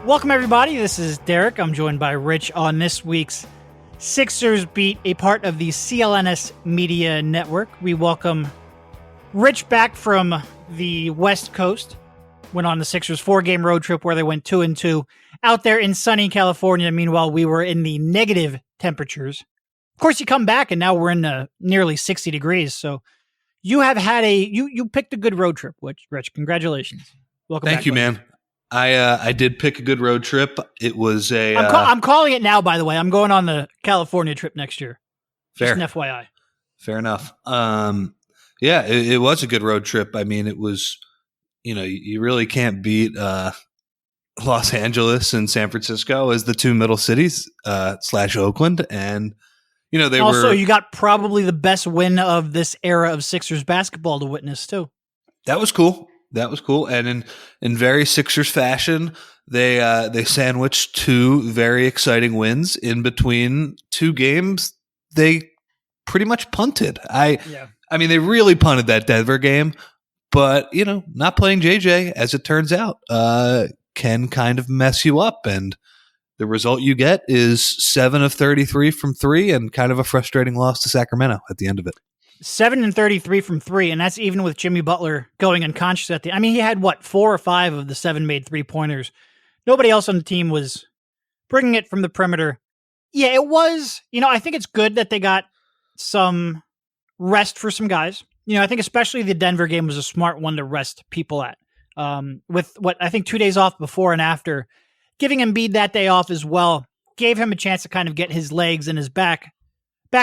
Welcome, everybody. This is Derek. I'm joined by Rich on this week's Sixers Beat, a part of the CLNS Media Network. We welcome Rich back from the West Coast. Went on the Sixers 4-game road trip where they went 2-2 out there in sunny California. Meanwhile, we were in the negative temperatures. Of course, you come back and now we're in nearly 60 degrees. So you have had you picked a good road trip, Rich. Congratulations. Welcome back. Thank you, man. I did pick a good road trip. It was I'm calling it now, by the way. I'm going on the California trip next year. Fair. Just an FYI. Fair enough. Yeah, it was a good road trip. I mean, it was, you really can't beat Los Angeles and San Francisco as the two middle cities / Oakland. And, they also, were. You got probably the best win of this era of Sixers basketball to witness, too. That was cool. And in very Sixers fashion, they sandwiched two very exciting wins in between two games. They pretty much punted. I mean, they really punted that Denver game, but not playing JJ, as it turns out, can kind of mess you up. And the result you get is 7 of 33 from three, and kind of a frustrating loss to Sacramento at the end of it. 7 and 33 from three, and that's even with Jimmy Butler going unconscious at the. I mean, he had 4 or 5 of the 7 made 3-pointers. Nobody else on the team was bringing it from the perimeter. Yeah, it was. I think it's good that they got some rest for some guys. I think especially the Denver game was a smart one to rest people at. With I think 2 days off before and after, giving Embiid that day off as well gave him a chance to kind of get his legs and his back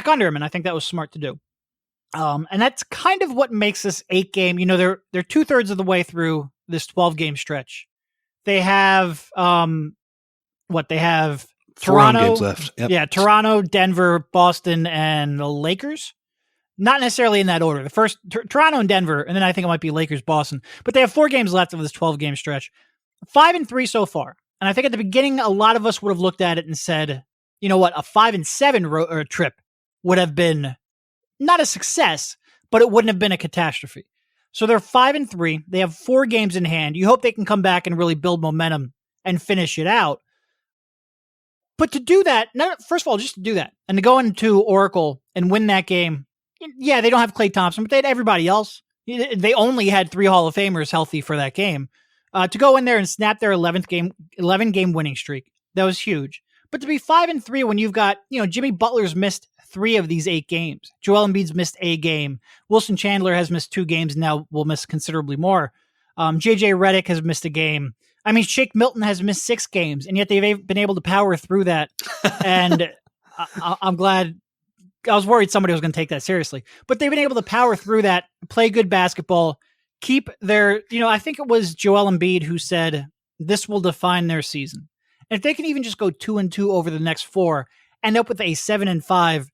under him, and I think that was smart to do. And that's kind of what makes this 8-game. They're 2/3 of the way through this 12-game stretch. They have they have 4 Toronto games left. Yep. Yeah, Toronto, Denver, Boston, and the Lakers. Not necessarily in that order. The first Toronto and Denver, and then I think it might be Lakers, Boston. But they have 4 games left of this 12-game stretch. 5-3 so far. And I think at the beginning, a lot of us would have looked at it and said, a 5-7 trip would have been not a success, but it wouldn't have been a catastrophe. So they're 5-3. They have 4 games in hand. You hope they can come back and really build momentum and finish it out. But to do that, first of all, just to do that and to go into Oracle and win that game. Yeah, they don't have Klay Thompson, but they had everybody else. They only had 3 Hall of Famers healthy for that game. To go in there and snap their 11-game winning streak, that was huge. But to be 5-3 when you've got, Jimmy Butler's missed 3 of these 8 games. Joel Embiid's missed a game. Wilson Chandler has missed 2 games and now will miss considerably more. JJ Redick has missed a game. I mean, Shake Milton has missed 6 games, and yet they've been able to power through that. And I'm glad. I was worried somebody was going to take that seriously. But they've been able to power through that, play good basketball, keep their, I think it was Joel Embiid who said, this will define their season. And if they can even just go 2-2 over the next 4, end up with a 7-5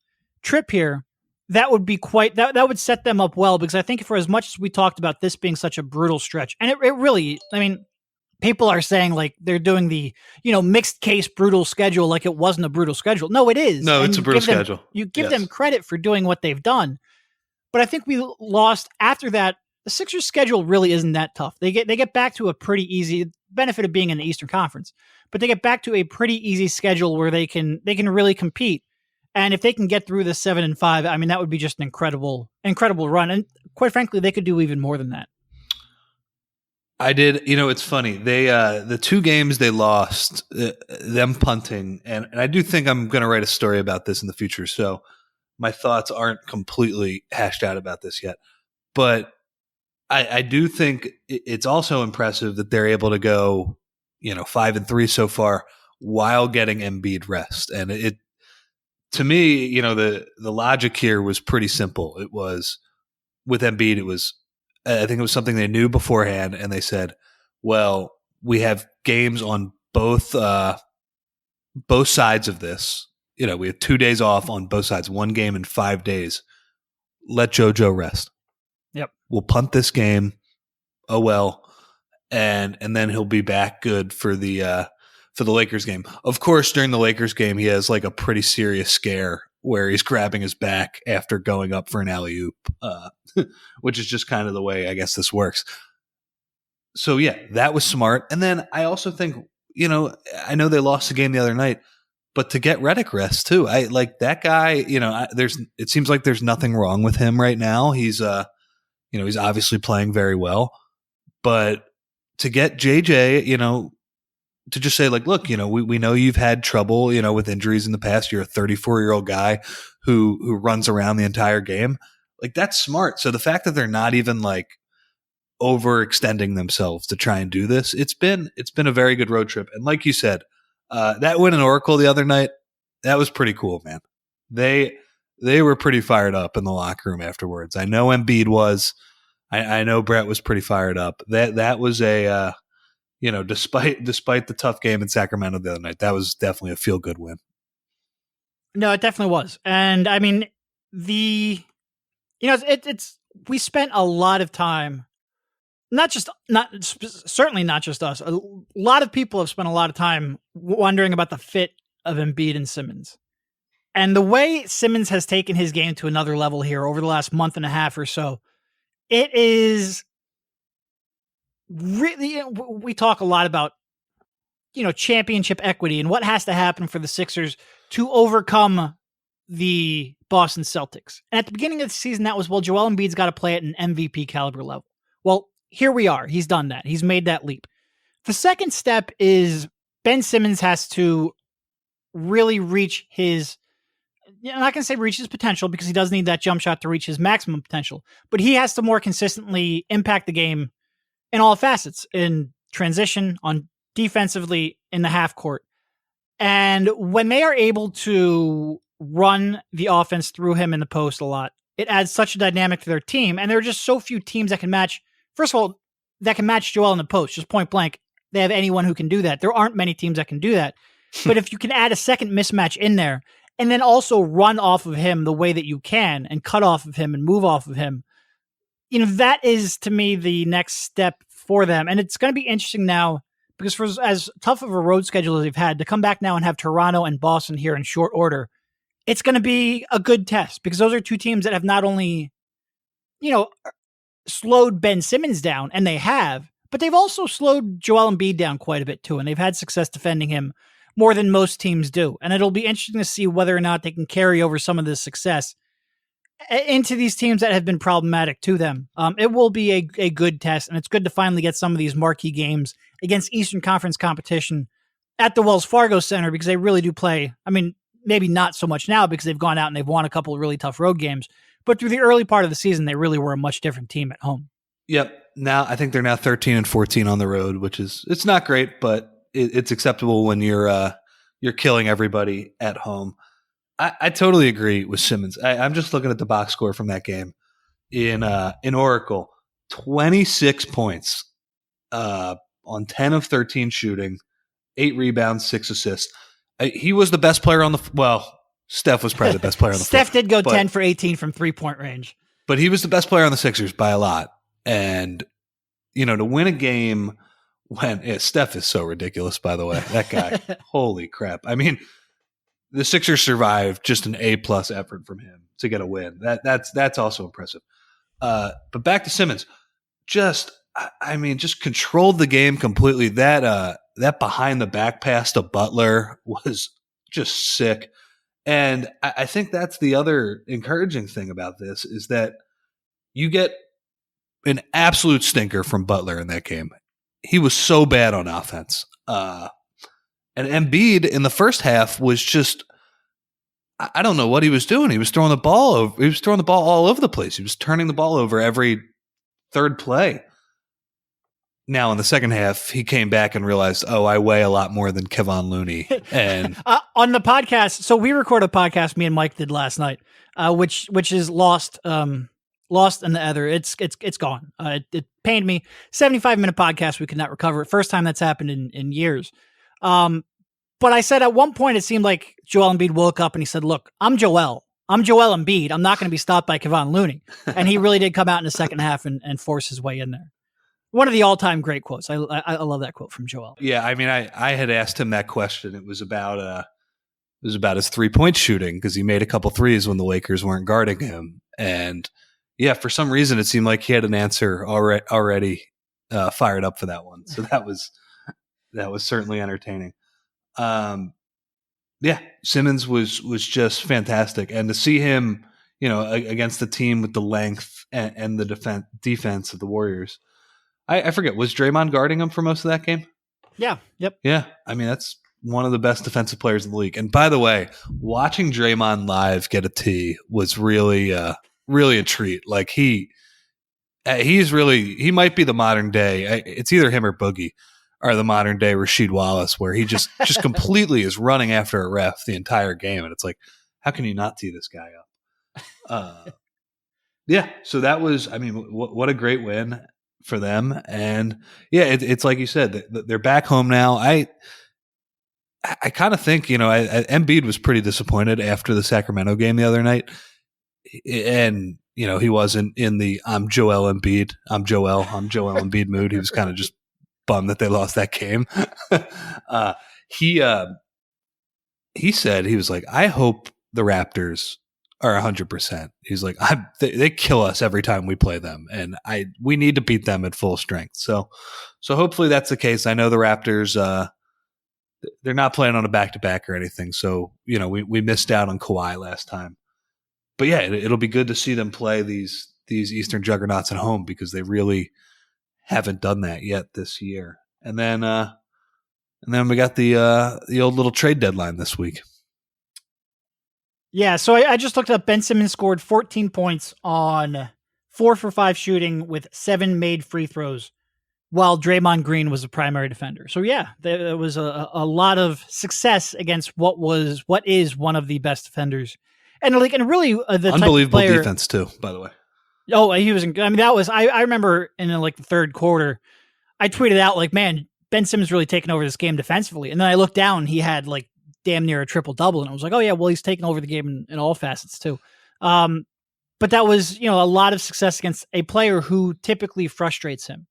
trip here, that would be that would set them up well, because I think for as much as we talked about this being such a brutal stretch, and it really, I mean, people are saying like they're doing the, mixed case brutal schedule like it wasn't a brutal schedule. No, it is. No, it's a brutal schedule. You give them credit for doing what they've done. But I think we lost after that. The Sixers schedule really isn't that tough. They get back to a pretty easy benefit of being in the Eastern Conference, but they get back to a pretty easy schedule where they can really compete. And if they can get through the 7-5, I mean, that would be just an incredible run. And quite frankly, they could do even more than that. I did. It's funny. They the 2 games they lost, them punting, and I do think I'm going to write a story about this in the future. So my thoughts aren't completely hashed out about this yet, but I do think it's also impressive that they're able to go, 5-3 so far while getting Embiid rest. And it, to me, the logic here was pretty simple. It was with Embiid. I think it was something they knew beforehand, and they said, well, we have games on both sides of this. We have 2 days off on both sides, 1 game in 5 days. Let JoJo rest. Yep. We'll punt this game. Oh, well. And then he'll be back good for the Lakers game. Of course, during the Lakers game, he has like a pretty serious scare where he's grabbing his back after going up for an alley-oop, which is just kind of the way I guess this works. So, yeah, that was smart. And then I also think, I know they lost the game the other night, but to get Redick rest too, I like that guy. It seems like there's nothing wrong with him right now. He's he's obviously playing very well, but to get JJ, to just say like, look, we know you've had trouble, with injuries in the past. You're a 34-year-old guy who runs around the entire game. Like, that's smart. So the fact that they're not even like overextending themselves to try and do this, it's been a very good road trip. And like you said, that win in Oracle the other night, that was pretty cool, man. They were pretty fired up in the locker room afterwards. I know Embiid was. I know Brett was pretty fired up. That was a despite the tough game in Sacramento the other night, that was definitely a feel good win. No, it definitely was. And I mean, it's we spent a lot of time, certainly not just us. A lot of people have spent a lot of time wondering about the fit of Embiid and Simmons. And the way Simmons has taken his game to another level here over the last month and a half or so, it is really, we talk a lot about, championship equity and what has to happen for the Sixers to overcome the Boston Celtics. And at the beginning of the season, that was, well, Joel Embiid's got to play at an MVP caliber level. Well, here we are. He's done that. He's made that leap. The second step is Ben Simmons has to really reach his, I'm not going to say reach his potential because he does need that jump shot to reach his maximum potential, but he has to more consistently impact the game in all facets, in transition, on defensively, in the half court. And when they are able to run the offense through him in the post a lot, it adds such a dynamic to their team. And there are just so few teams that can match, first of all, that can match Joel in the post, just point blank. They have anyone who can do that. There aren't many teams that can do that. But if you can add a second mismatch in there, and then also run off of him the way that you can and cut off of him and move off of him, that is, to me, the next step for them. And it's going to be interesting now because for as tough of a road schedule as they've had, to come back now and have Toronto and Boston here in short order, it's going to be a good test because those are two teams that have not only, slowed Ben Simmons down, and they have, but they've also slowed Joel Embiid down quite a bit too. And they've had success defending him more than most teams do. And it'll be interesting to see whether or not they can carry over some of this success into these teams that have been problematic to them. It will be a good test, and it's good to finally get some of these marquee games against Eastern Conference competition at the Wells Fargo Center because they really do play. I mean, maybe not so much now because they've gone out and they've won a couple of really tough road games, but through the early part of the season, they really were a much different team at home. Yep. Now I think they're now 13-14 on the road, which is, it's not great, but it's acceptable when you're killing everybody at home. I totally agree with Simmons. I'm just looking at the box score from that game in Oracle. 26 points on 10 of 13 shooting, 8 rebounds, 6 assists. He was the best player on Steph was probably the best player on the floor. Steph did go 10 for 18 from 3-point range. But he was the best player on the Sixers by a lot. And, to win a game when Steph is so ridiculous, by the way, that guy, holy crap. I mean, the Sixers survived just an A+ effort from him to get a win. That's also impressive. But back to Simmons, just controlled the game completely. That behind the back pass to Butler was just sick. And I think that's the other encouraging thing about this is that you get an absolute stinker from Butler in that game. He was so bad on offense. And Embiid in the first half was just, I don't know what he was doing. He was throwing the ball over. He was throwing the ball all over the place. He was turning the ball over every third play. Now in the second half, he came back and realized, I weigh a lot more than Kevon Looney. And on the podcast, so we recorded a podcast me and Mike did last night, which is lost in the ether. It's gone. It pained me. 75-minute podcast. We could not recover it. First time that's happened in years. But I said at one point, it seemed like Joel Embiid woke up and he said, look, I'm Joel Embiid. I'm not going to be stopped by Kevon Looney. And he really did come out in the second half and force his way in there. One of the all-time great quotes. I love that quote from Joel. Yeah, I mean, I had asked him that question. It was about his 3-point shooting because he made a couple threes when the Lakers weren't guarding him. And yeah, for some reason, it seemed like he had an answer already fired up for that one. So that was That was certainly entertaining. Um, yeah, Simmons was just fantastic, and to see him, against the team with the length and the defense of the Warriors. I forget, was Draymond guarding him for most of that game? Yeah. Yep. Yeah, I mean that's one of the best defensive players in the league. And by the way, watching Draymond live get a T was really, really a treat. Like he might be the modern day. It's either him or Boogie are the modern day Rasheed Wallace, where he just completely is running after a ref the entire game, and it's like, how can you not tee this guy up? Yeah, so that was, I mean, what a great win for them, and yeah, it's like you said, they're back home now. I kind of think, Embiid was pretty disappointed after the Sacramento game the other night, and he wasn't in the I'm Joel Embiid mood. He was kind of just bummed that they lost that game. He said, he was like, I hope the Raptors are 100%. He's like, they kill us every time we play them, and we need to beat them at full strength. So hopefully that's the case. I know the Raptors, they're not playing on a back-to-back or anything, so we missed out on Kawhi last time. But yeah, it'll be good to see them play these Eastern juggernauts at home, because they really haven't done that yet this year. And then we got the old little trade deadline this week. Yeah, so I just looked up. Ben Simmons scored 14 points on 4 for 5 shooting with 7 made free throws, while Draymond Green was a primary defender. So yeah, there was a lot of success against what is one of the best defenders, and really the unbelievable type of player, defense too, by the way. Oh, he was. I mean, that was. I remember in the third quarter, I tweeted out like, "Man, Ben Simmons really taking over this game defensively." And then I looked down, he had like damn near a triple double, and I was like, "Oh yeah, well he's taking over the game in all facets too." But that was a lot of success against a player who typically frustrates him,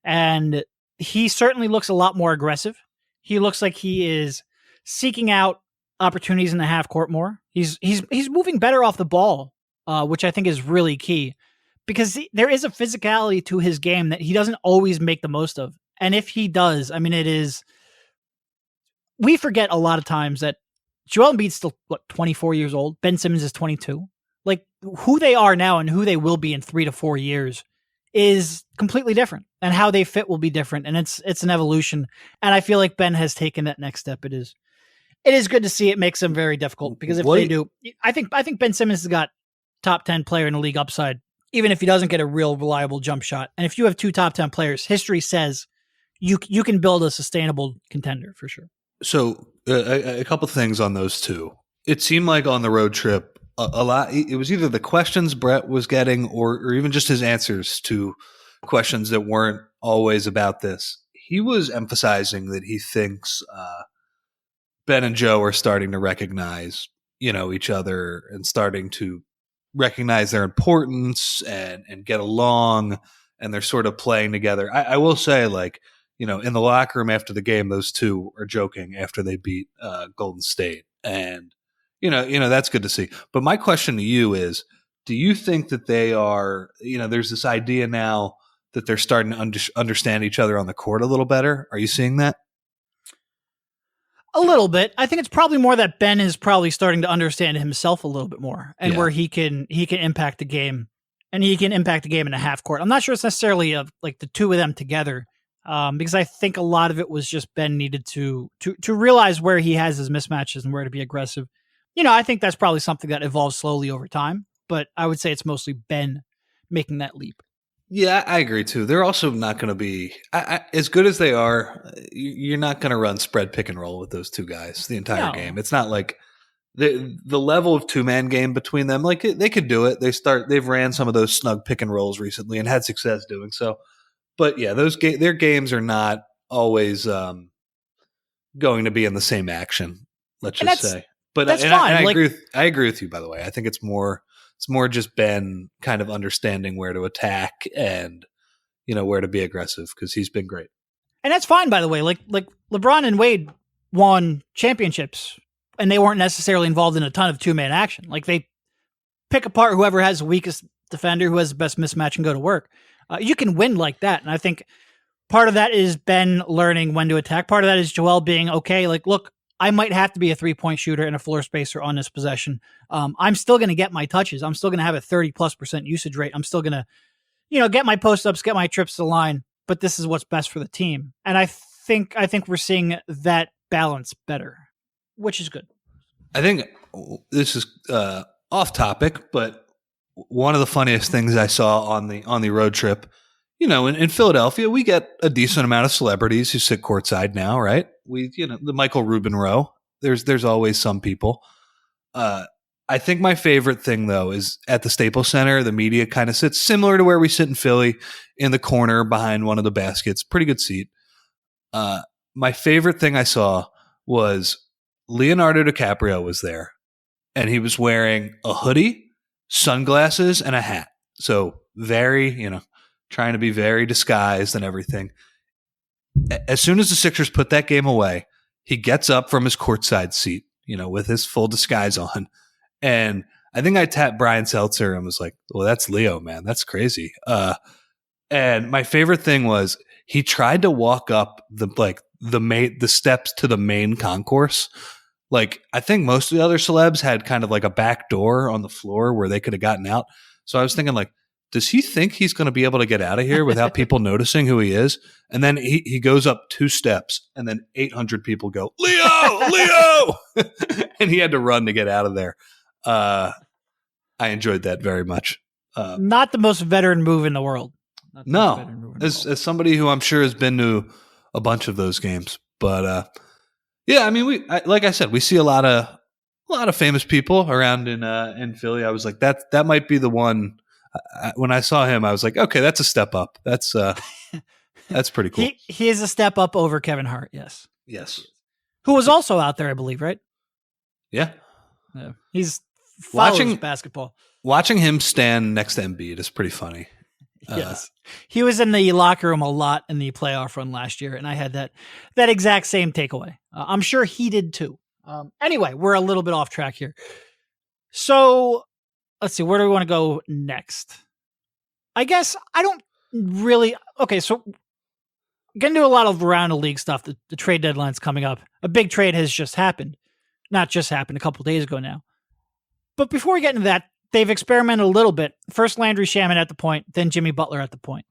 and he certainly looks a lot more aggressive. He looks like he is seeking out opportunities in the half court more. He's moving better off the ball, which I think is really key, because there is a physicality to his game that he doesn't always make the most of. And if he does, I mean, we forget a lot of times that Joel Embiid's still 24 years old. Ben Simmons is 22. Like, who they are now and who they will be in 3 to 4 years is completely different, and how they fit will be different. And it's an evolution. And I feel like Ben has taken that next step. It is good to see. It makes them very difficult, because if they do, I think Ben Simmons has got top 10 player in the league upside, even if he doesn't get a real reliable jump shot. And if you have 2 top 10 players, history says you can build a sustainable contender for sure. So a couple things on those two. It seemed like on the road trip, a lot, it was either the questions Brett was getting or even just his answers to questions that weren't always about this. He was emphasizing that he thinks Ben and Joe are starting to recognize, each other, and starting to recognize their importance and get along, and they're sort of playing together. I will say, like, in the locker room after the game, those two are joking after they beat Golden State, and that's good to see. But my question to you is, do you think that they are, there's this idea now that they're starting to understand each other on the court a little better? Are you seeing that? A little bit. I think it's probably more that Ben is probably starting to understand himself a little bit more, and where he can impact the game, and he can impact the game in a half court. I'm not sure it's necessarily like the two of them together, because I think a lot of it was just Ben needed to realize where he has his mismatches and where to be aggressive. I think that's probably something that evolves slowly over time, but I would say it's mostly Ben making that leap. Yeah, I agree too. They're also not going to be as good as they are. You're not going to run spread pick and roll with those two guys the entire game. It's not like the level of 2-man game between them. Like, they could do it. They've ran some of those snug pick and rolls recently and had success doing so. But yeah, their games are not always going to be in the same action. Let's just say. But that's fine. I agree with you. By the way, I think it's more just Ben kind of understanding where to attack and where to be aggressive, because he's been great. And that's fine, by the way. Like LeBron and Wade won championships, and they weren't necessarily involved in a ton of 2-man action. Like, they pick apart whoever has the weakest defender, who has the best mismatch, and go to work. You can win like that, and I think Part of that is Ben learning when to attack. Part of that is Joel being okay. Like, look, I might have to be a 3-point shooter and a floor spacer on this possession. I'm still going to get my touches. I'm still going to have a 30+% usage rate. I'm still going to, get my post ups, get my trips to the line. But this is what's best for the team. And I think we're seeing that balance better, which is good. I think this is off topic, but one of the funniest things I saw on the road trip, in Philadelphia, we get a decent amount of celebrities who sit courtside now, right? We, the Michael Rubin row. There's always some people. I think my favorite thing though is at the Staples Center, the media kind of sits similar to where we sit in Philly, in the corner behind one of the baskets. Pretty good seat. My favorite thing I saw was Leonardo DiCaprio was there, and he was wearing a hoodie, sunglasses, and a hat. So very, trying to be very disguised and everything. As soon as the Sixers put that game away, he gets up from his courtside seat, with his full disguise on. And I think I tapped Brian Seltzer and was like, well, that's Leo, man. That's crazy. And my favorite thing was he tried to walk up the steps to the main concourse. Like, I think most of the other celebs had kind of like a back door on the floor where they could have gotten out. So I was thinking, like, does he think he's going to be able to get out of here without people noticing who he is? And then he goes up 2 steps, and then 800 people go, Leo! And he had to run to get out of there. I enjoyed that very much. Not the most veteran move in the world. No, as somebody who I'm sure has been to a bunch of those games. But yeah, I mean, like I said, we see a lot of famous people around in Philly. I was like, that might be the one. When I saw him, I was like, okay, that's a step up. That's pretty cool. He is a step up over Kevin Hart. Yes. Who was also out there, I believe, right? Yeah. He's watching basketball. Watching him stand next to Embiid is pretty funny. Yes. He was in the locker room a lot in the playoff run last year, and I had that exact same takeaway. I'm sure he did too. Anyway, we're a little bit off track here. So let's see, where do we want to go next? I guess I don't really. Okay, so going to do a lot of around the league stuff. The trade deadline's coming up. A big trade has just happened. Not just happened, a couple days ago now. But before we get into that, they've experimented a little bit. First Landry Shamet at the point, then Jimmy Butler at the point.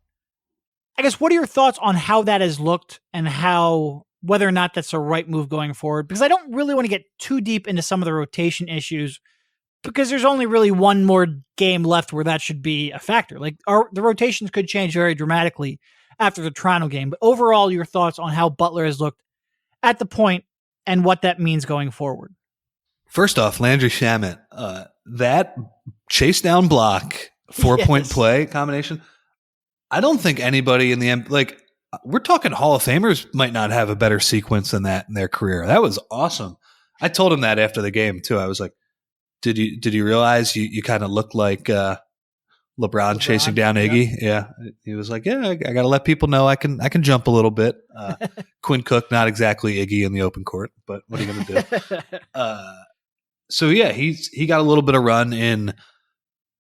I guess, what are your thoughts on how that has looked and whether or not that's the right move going forward? Because I don't really want to get too deep into some of the rotation issues, because there's only really one more game left where that should be a factor. Like, the rotations could change very dramatically after the Toronto game. But overall, your thoughts on how Butler has looked at the point and what that means going forward. First off, Landry Shamet, that chase down block, 4-point play combination. I don't think anybody in the we're talking Hall of Famers might not have a better sequence than that in their career. That was awesome. I told him that after the game too. I was like, did you realize you kind of look like LeBron chasing down Iggy? Yeah. He was like, yeah, I got to let people know I can jump a little bit. Quinn Cook, not exactly Iggy in the open court, but what are you going to do? So yeah, he got a little bit of run in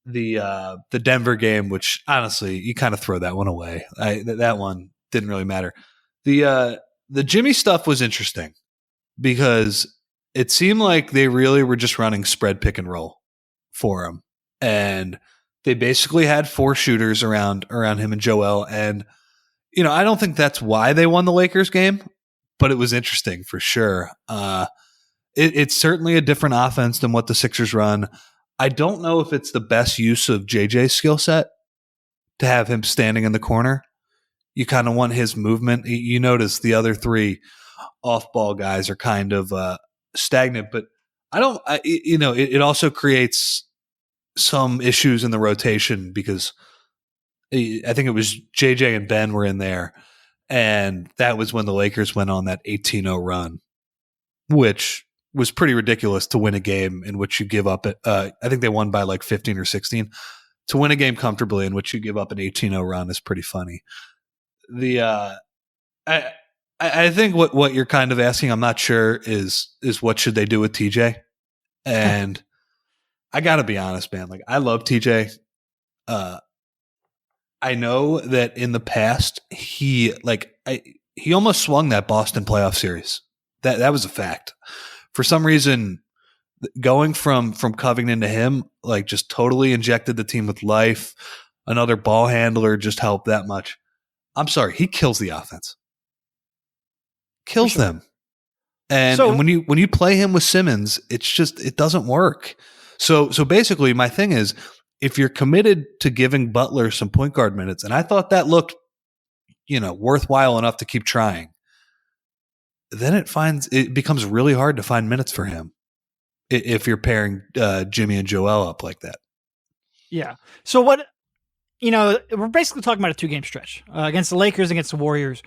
the Denver game, which honestly, you kind of throw that one away. That one didn't really matter. The Jimmy stuff was interesting because it seemed like they really were just running spread pick and roll for him, and they basically had 4 shooters around him and Joel. And I don't think that's why they won the Lakers game, but it was interesting for sure. It's certainly a different offense than what the Sixers run. I don't know if it's the best use of JJ's skill set to have him standing in the corner. You kind of want his movement. You notice the other 3 off-ball guys are kind of stagnant, but it also creates some issues in the rotation because I think it was JJ and Ben were in there, and that was when the Lakers went on that 18-0 run, which was pretty ridiculous to win a game in which you give up I think they won by like 15 or 16. To win a game comfortably in which you give up an 18-0 run is pretty funny. I think what you're kind of asking, I'm not sure, is what should they do with TJ? And I got to be honest, man. Like, I love TJ. I know that in the past he almost swung that Boston playoff series. That was a fact. For some reason, going from Covington to him, like, just totally injected the team with life. Another ball handler just helped that much. I'm sorry, he kills the offense. Kills them. And when you play him with Simmons, it doesn't work. So basically my thing is, if you're committed to giving Butler some point guard minutes, and I thought that looked, worthwhile enough to keep trying, then it becomes really hard to find minutes for him if you're pairing Jimmy and Joel up like that. Yeah. So we're basically talking about a 2-game stretch against the Lakers, against the Warriors,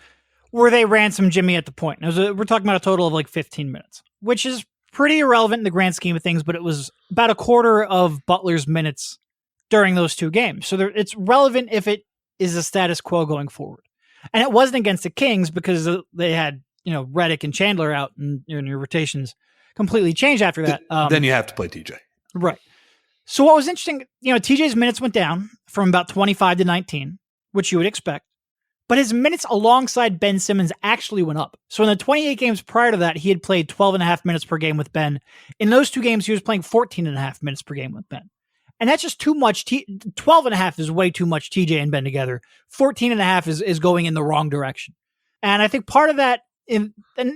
where they ran some Jimmy at the point. We're talking about a total of like 15 minutes, which is pretty irrelevant in the grand scheme of things, but it was about a quarter of Butler's minutes during those 2 games. So it's relevant if it is a status quo going forward. And it wasn't against the Kings because they had, Redick and Chandler out, and your rotations completely changed after that. Then you have to play TJ. Right. So what was interesting, TJ's minutes went down from about 25 to 19, which you would expect. But his minutes alongside Ben Simmons actually went up. So in the 28 games prior to that, he had played 12 and a half minutes per game with Ben. In those 2 games, he was playing 14 and a half minutes per game with Ben. And that's just too much. 12 and a half is way too much TJ and Ben together. 14 and a half is going in the wrong direction. And I think part of that, and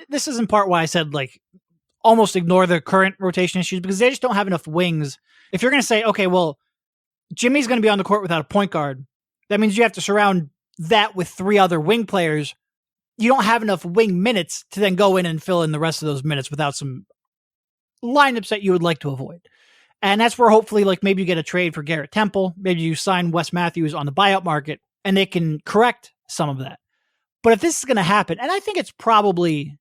this is in part why I said, like, almost ignore the current rotation issues, because they just don't have enough wings. If you're going to say, okay, well, Jimmy's going to be on the court without a point guard, that means you have to surround that with 3 other wing players. You don't have enough wing minutes to then go in and fill in the rest of those minutes without some lineups that you would like to avoid. And that's where hopefully, like, maybe you get a trade for Garrett Temple. Maybe you sign Wes Matthews on the buyout market and they can correct some of that. But if this is going to happen, and I think it's probably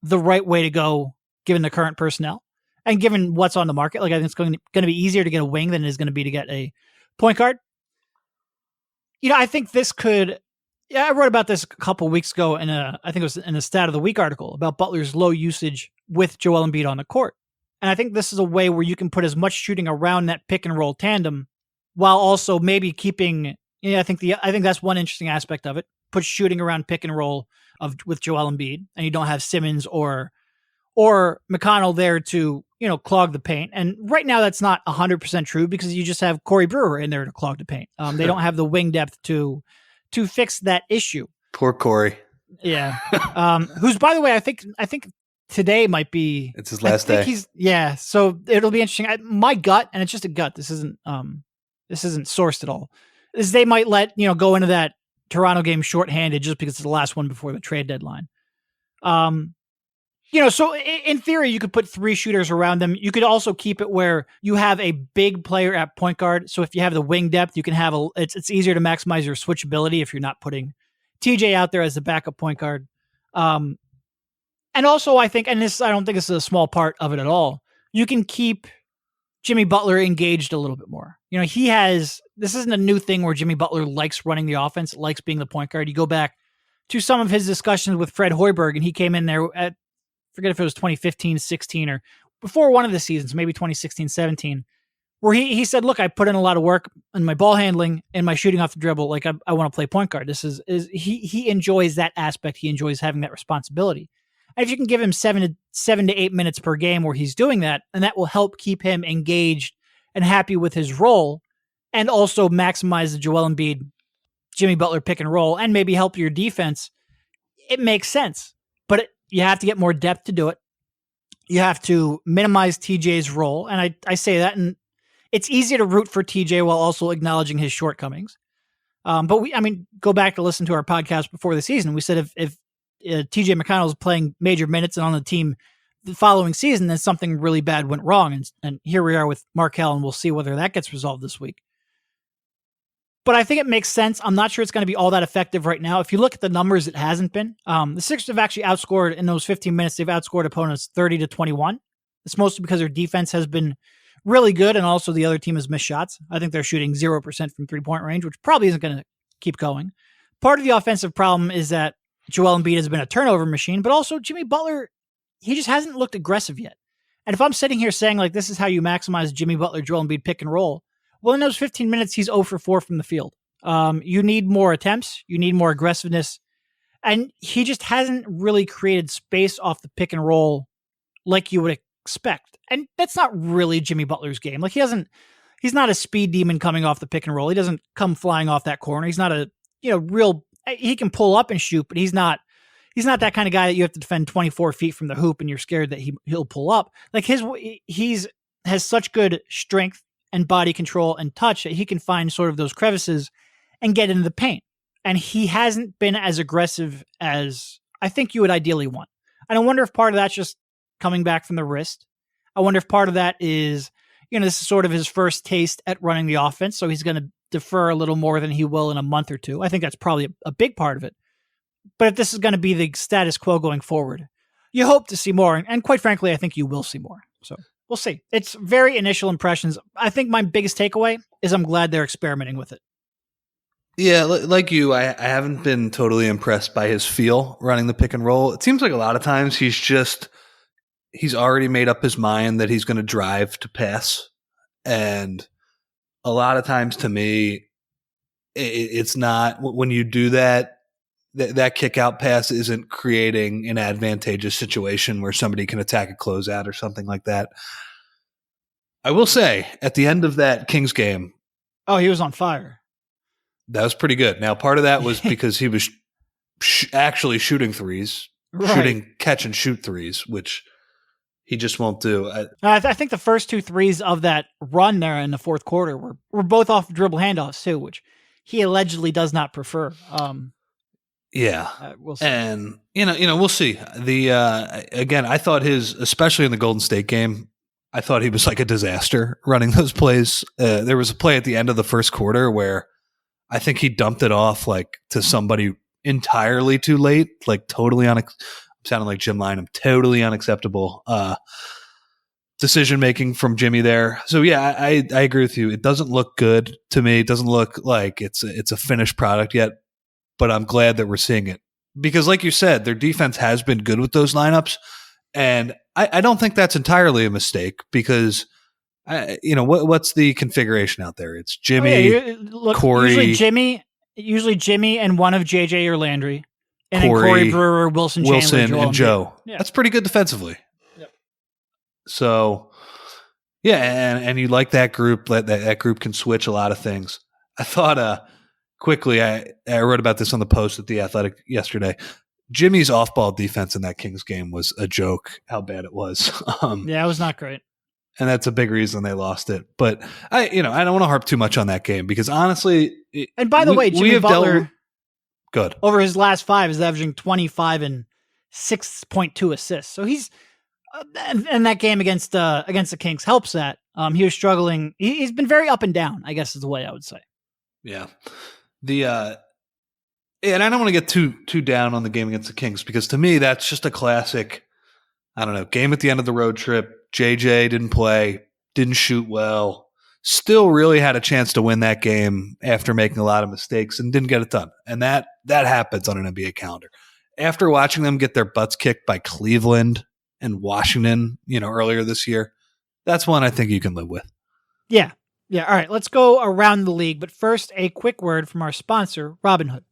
the right way to go given the current personnel and given what's on the market, like, I think it's going to be easier to get a wing than it is going to be to get a point guard. I think this could. Yeah, I wrote about this a couple weeks ago I think it was in a Stat of the Week article about Butler's low usage with Joel Embiid on the court. And I think this is a way where you can put as much shooting around that pick and roll tandem while also maybe keeping. I think that's one interesting aspect of it. Put shooting around pick and roll with Joel Embiid, and you don't have Simmons or McConnell there to clog the paint. And right now that's not 100% true because you just have Corey Brewer in there to clog the paint. They don't have the wing depth to fix that issue. Poor Corey. Yeah. Who's, by the way, I think today might be. It's his last day. So it'll be interesting. My gut, and it's just a gut. This isn't sourced at all. Is they might let go into that Toronto game shorthanded just because it's the last one before the trade deadline. So in theory, you could put 3 shooters around them. You could also keep it where you have a big player at point guard. So if you have the wing depth, you can have it's easier to maximize your switchability if you're not putting TJ out there as the backup point guard. And also I think, and I don't think this is a small part of it at all, you can keep Jimmy Butler engaged a little bit more. This isn't a new thing where Jimmy Butler likes running the offense, likes being the point guard. You go back to some of his discussions with Fred Hoiberg, and he came in there at, forget if it was 2015, 16, or before one of the seasons, maybe 2016, 17, where he said, look, I put in a lot of work in my ball handling and my shooting off the dribble. Like, I want to play point guard. He enjoys that aspect. He enjoys having that responsibility. And if you can give him 7 to 8 minutes per game where he's doing that, and that will help keep him engaged and happy with his role, and also maximize the Joel Embiid, Jimmy Butler pick and roll, and maybe help your defense, it makes sense. But you have to get more depth to do it. You have to minimize TJ's role. And I say that, and it's easy to root for TJ while also acknowledging his shortcomings. But go back to listen to our podcast before the season. We said if TJ McConnell is playing major minutes and on the team the following season, then something really bad went wrong. And here we are with Markelle, and we'll see whether that gets resolved this week. But I think it makes sense. I'm not sure it's going to be all that effective right now. If you look at the numbers, it hasn't been. The Sixers have actually outscored in those 15 minutes. They've outscored opponents 30-21. It's mostly because their defense has been really good, and also the other team has missed shots. I think they're shooting 0% from 3-point range, which probably isn't going to keep going. Part of the offensive problem is that Joel Embiid has been a turnover machine, but also Jimmy Butler, he just hasn't looked aggressive yet. And if I'm sitting here saying, like, this is how you maximize Jimmy Butler, Joel Embiid pick and roll, well, in those 15 minutes, he's 0 for 4 from the field. You need more attempts. You need more aggressiveness. And he just hasn't really created space off the pick and roll like you would expect. And that's not really Jimmy Butler's game. Like he's not a speed demon coming off the pick and roll. He doesn't come flying off that corner. He's not a, he can pull up and shoot, but he's not that kind of guy that you have to defend 24 feet from the hoop and you're scared that he'll pull up. Like has such good strength and body control and touch that he can find sort of those crevices and get into the paint. And he hasn't been as aggressive as I think you would ideally want. And I wonder if part of that's just coming back from the wrist. I wonder if part of that is, this is sort of his first taste at running the offense. So he's going to defer a little more than he will in a month or two. I think that's probably a big part of it. But if this is going to be the status quo going forward, you hope to see more. And quite frankly, I think you will see more. So we'll see. It's very initial impressions. I think my biggest takeaway is I'm glad they're experimenting with it. Yeah, like you, I haven't been totally impressed by his feel running the pick and roll. It seems like a lot of times he's already made up his mind that he's going to drive to pass. And a lot of times to me, it's not, when you do that kick out pass isn't creating an advantageous situation where somebody can attack a closeout or something like that. I will say, at the end of that Kings game, oh, he was on fire. That was pretty good. Now, part of that was because he was actually shooting threes, shooting catch and shoot threes, which he just won't do. I think the first 2 threes of that run there in the fourth quarter were both off dribble handoffs too, which he allegedly does not prefer. We'll see. And we'll see. Again, I thought especially in the Golden State game, I thought he was like a disaster running those plays. There was a play at the end of the first quarter where I think he dumped it off like to somebody entirely too late, like totally sounding like Jim Lynam, totally unacceptable decision making from Jimmy there. So yeah, I agree with you. It doesn't look good to me. It doesn't look like it's a finished product yet, but I'm glad that we're seeing it because, like you said, their defense has been good with those lineups, and I don't think that's entirely a mistake because. What's the configuration out there? It's Jimmy, Corey, usually Jimmy and one of JJ or Landry, and then Corey Brewer, Wilson Chandler, and Joe. Yeah. That's pretty good defensively. Yep. So, yeah, and you like that group. That group can switch a lot of things. I thought quickly. I wrote about this on the Post at The Athletic yesterday. Jimmy's off-ball defense in that Kings game was a joke. How bad it was. It was not great. And that's a big reason they lost it. But I don't want to harp too much on that game because honestly, and by the way, Jimmy Butler, good over his last 5 is averaging 25 and 6.2 assists. So he's and that game against the Kings helps that. He was struggling. He's been very up and down, I guess is the way I would say. Yeah. And I don't want to get too down on the game against the Kings because to me that's just a classic. I don't know, game at the end of the road trip. JJ didn't play, didn't shoot well, still really had a chance to win that game after making a lot of mistakes and didn't get it done. And that happens on an NBA calendar. After watching them get their butts kicked by Cleveland and Washington, earlier this year, that's one I think you can live with. Yeah. All right, let's go around the league. But first, a quick word from our sponsor, Robinhood.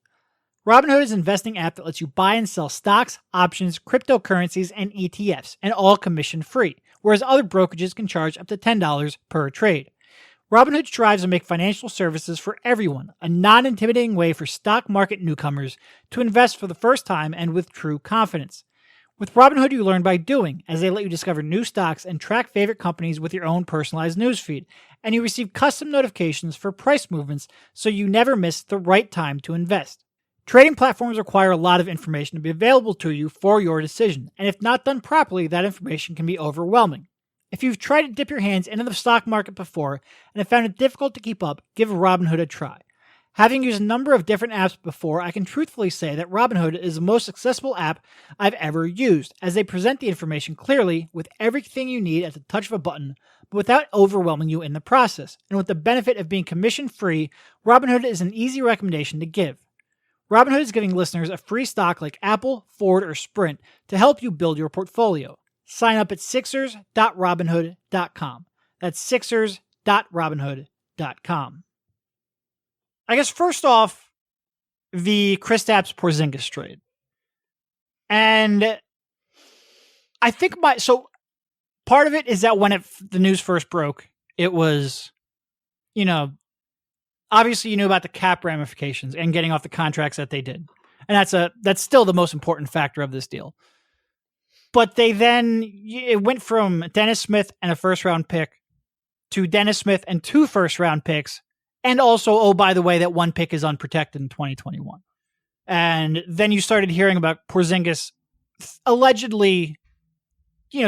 Robinhood is an investing app that lets you buy and sell stocks, options, cryptocurrencies, and ETFs, and all commission-free, whereas other brokerages can charge up to $10 per trade. Robinhood strives to make financial services for everyone, a non-intimidating way for stock market newcomers to invest for the first time and with true confidence. With Robinhood, you learn by doing, as they let you discover new stocks and track favorite companies with your own personalized newsfeed, and you receive custom notifications for price movements so you never miss the right time to invest. Trading platforms require a lot of information to be available to you for your decision, and if not done properly, that information can be overwhelming. If you've tried to dip your hands into the stock market before and have found it difficult to keep up, give Robinhood a try. Having used a number of different apps before, I can truthfully say that Robinhood is the most accessible app I've ever used, as they present the information clearly with everything you need at the touch of a button, but without overwhelming you in the process. And with the benefit of being commission-free, Robinhood is an easy recommendation to give. Robinhood is giving listeners a free stock like Apple, Ford, or Sprint to help you build your portfolio. Sign up at Sixers.Robinhood.com. That's Sixers.Robinhood.com. I guess first off, the Kristaps Porzingis trade. And I think part of it is that when the news first broke, it was, you know, obviously you knew about the cap ramifications and getting off the contracts that they did. And that's still the most important factor of this deal. But it went from Dennis Smith and a first round pick to Dennis Smith and 2 first round picks. And also, oh, by the way, that 1 pick is unprotected in 2021. And then you started hearing about Porzingis allegedly,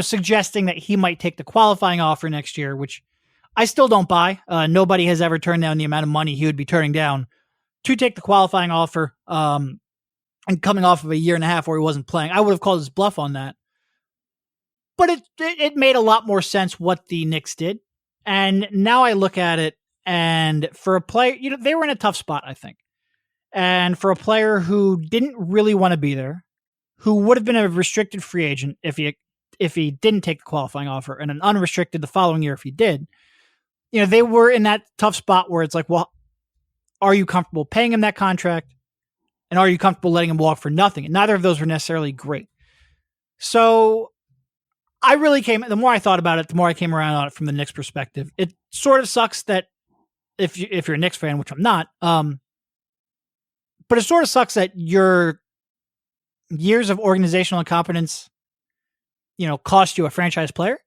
suggesting that he might take the qualifying offer next year, which I still don't buy. Nobody has ever turned down the amount of money he would be turning down to take the qualifying offer. And coming off of a year and a half where he wasn't playing, I would have called his bluff on that. But it made a lot more sense what the Knicks did. And now I look at it, and for a player, they were in a tough spot, I think. And for a player who didn't really want to be there, who would have been a restricted free agent if he didn't take the qualifying offer, and an unrestricted the following year if he did, they were in that tough spot where it's like, well, are you comfortable paying him that contract? And are you comfortable letting him walk for nothing? And neither of those were necessarily great. So the more I thought about it, the more I came around on it from the Knicks perspective. It sort of sucks that if you're a Knicks fan, which I'm not, but it sort of sucks that your years of organizational incompetence, cost you a franchise player.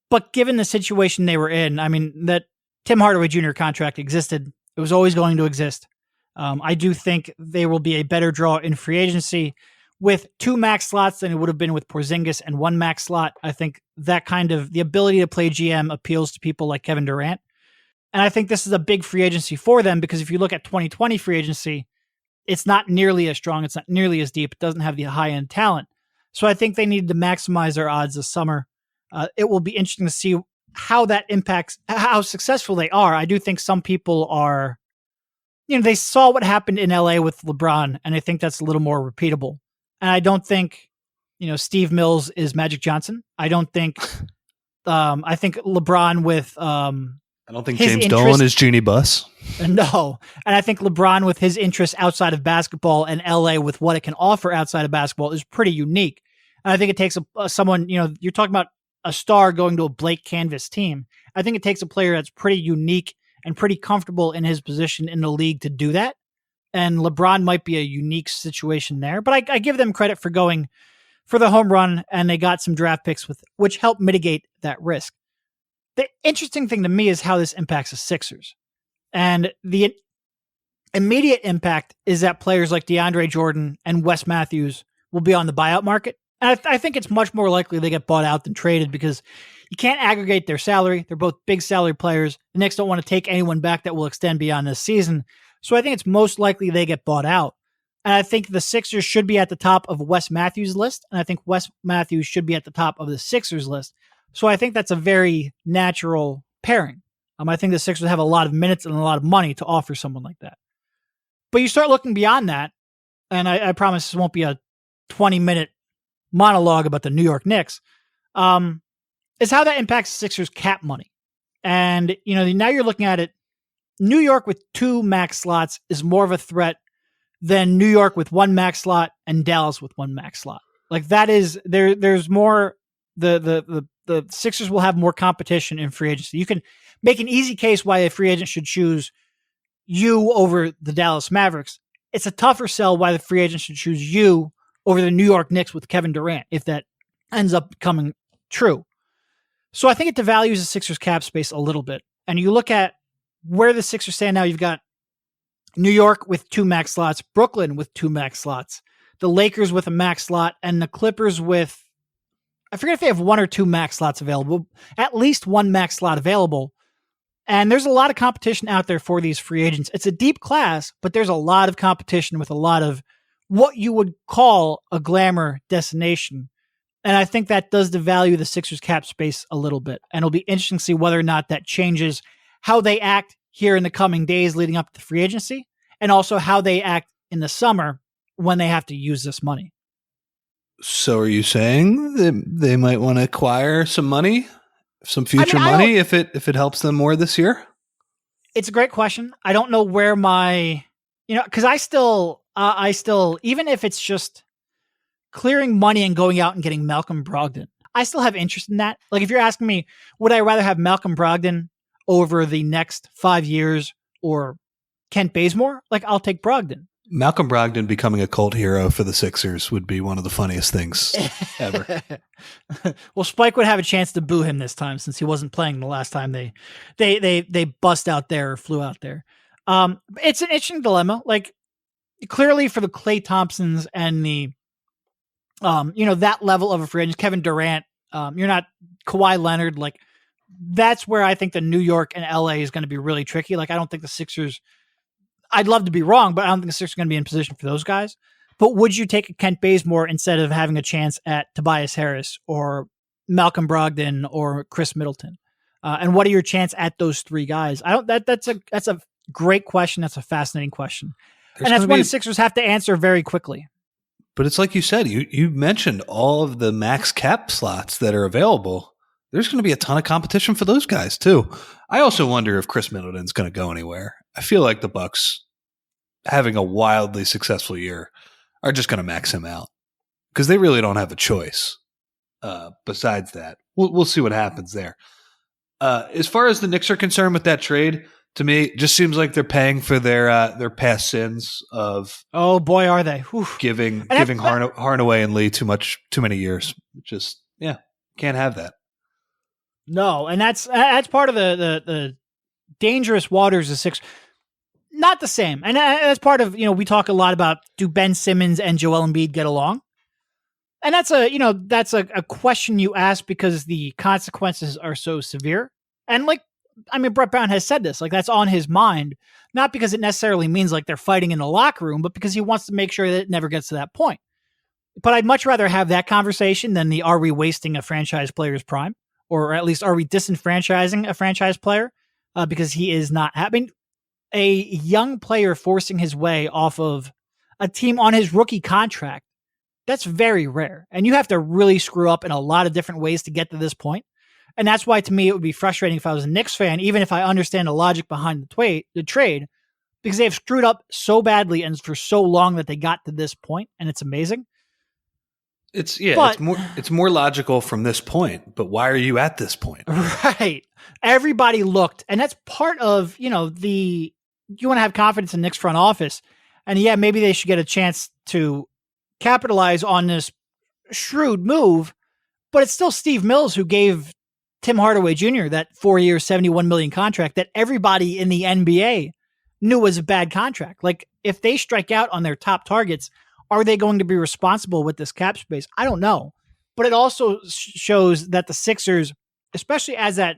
But given the situation they were in, I mean, that Tim Hardaway Jr. contract existed. It was always going to exist. I do think they will be a better draw in free agency with 2 max slots than it would have been with Porzingis and 1 max slot. I think that kind of the ability to play GM appeals to people like Kevin Durant. And I think this is a big free agency for them because if you look at 2020 free agency, it's not nearly as strong. It's not nearly as deep. It doesn't have the high-end talent. So I think they need to maximize their odds this summer. It will be interesting to see how that impacts how successful they are. I do think some people are, they saw what happened in LA with LeBron, and I think that's a little more repeatable. And I don't think, Steve Mills is Magic Johnson. I don't think, I think LeBron with, I don't think James Dolan is Jeannie Buss. No. And I think LeBron with his interests outside of basketball and LA with what it can offer outside of basketball is pretty unique. And I think it takes someone, you're talking about a star going to a blank canvas team. I think it takes a player that's pretty unique and pretty comfortable in his position in the league to do that. And LeBron might be a unique situation there, but I give them credit for going for the home run, and they got some draft picks which helped mitigate that risk. The interesting thing to me is how this impacts the Sixers. And the immediate impact is that players like DeAndre Jordan and Wes Matthews will be on the buyout market. And I think it's much more likely they get bought out than traded because you can't aggregate their salary. They're both big salary players. The Knicks don't want to take anyone back that will extend beyond this season. So I think it's most likely they get bought out. And I think the Sixers should be at the top of Wes Matthews' list. And I think Wes Matthews should be at the top of the Sixers list. So I think that's a very natural pairing. I think the Sixers have a lot of minutes and a lot of money to offer someone like that. But you start looking beyond that, and I promise this won't be a 20-minute monologue about the New York Knicks, is how that impacts the Sixers' cap money. And, now you're looking at it, New York with 2 max slots is more of a threat than New York with 1 max slot and Dallas with 1 max slot. Like that is, there's more, the Sixers will have more competition in free agency. You can make an easy case why a free agent should choose you over the Dallas Mavericks. It's a tougher sell why the free agent should choose you over the New York Knicks with Kevin Durant, if that ends up becoming true. So I think it devalues the Sixers cap space a little bit. And you look at where the Sixers stand now, you've got New York with 2 max slots, Brooklyn with 2 max slots, the Lakers with a max slot, and the Clippers with, I forget if they have 1 or 2 max slots available, at least 1 max slot available. And there's a lot of competition out there for these free agents. It's a deep class, but there's a lot of competition with a lot of what you would call a glamour destination. And I think that does devalue the Sixers cap space a little bit. And it'll be interesting to see whether or not that changes how they act here in the coming days leading up to free agency, and also how they act in the summer when they have to use this money. So are you saying that they might want to acquire some money, some future money if it helps them more this year? It's a great question. I don't know where because I still, even if it's just clearing money and going out and getting Malcolm Brogdon, I still have interest in that. Like, if you're asking me, would I rather have Malcolm Brogdon over the next 5 years or Kent Bazemore? Like, I'll take Brogdon. Malcolm Brogdon becoming a cult hero for the Sixers would be one of the funniest things ever. Well, Spike would have a chance to boo him this time since he wasn't playing the last time they bust out there or flew out there. It's an interesting dilemma. Like, clearly for the Klay Thompsons and the that level of a free agent, Kevin Durant, you're not Kawhi Leonard. Like, that's where I think the New York and LA is going to be really tricky. Like, I don't think the Sixers, I'd love to be wrong, but I don't think the Sixers are going to be in position for those guys. But would you take a Kent Bazemore instead of having a chance at Tobias Harris or Malcolm Brogdon or Chris Middleton? And what are your chances at those three guys? That's a great question. That's a fascinating question. And that's one the Sixers have to answer very quickly. But it's like you said, you mentioned all of the max cap slots that are available. There's going to be a ton of competition for those guys too. I also wonder if Chris Middleton's going to go anywhere. I feel like the Bucks, having a wildly successful year, are just going to max him out because they really don't have a choice. Besides that, we'll see what happens there. As far as the Knicks are concerned with that trade, to me, it just seems like they're paying for their past sins of oh boy, are they giving Hardaway and Lee too many years. Just can't have that. No, and that's part of the dangerous waters of Sixers. Not the same. And that's part of, we talk a lot about, do Ben Simmons and Joel Embiid get along? And that's a question you ask because the consequences are so severe. And Brett Brown has said this, like, that's on his mind, not because it necessarily means like they're fighting in the locker room, but because he wants to make sure that it never gets to that point. But I'd much rather have that conversation than the, are we wasting a franchise player's prime? Or at least, are we disenfranchising a franchise player? Because he is not having a young player forcing his way off of a team on his rookie contract. That's very rare. And you have to really screw up in a lot of different ways to get to this point. And that's why, to me, it would be frustrating if I was a Knicks fan, even if I understand the logic behind the trade, because they have screwed up so badly and for so long that they got to this point, and it's amazing. It's more logical from this point, but why are you at this point? Right. Everybody looked, and that's part of, you want to have confidence in Knicks front office. And maybe they should get a chance to capitalize on this shrewd move, but it's still Steve Mills who gave Tim Hardaway Jr. that 4-year, $71 million contract that everybody in the NBA knew was a bad contract. Like, if they strike out on their top targets, are they going to be responsible with this cap space? I don't know. But it also shows that the Sixers, especially as it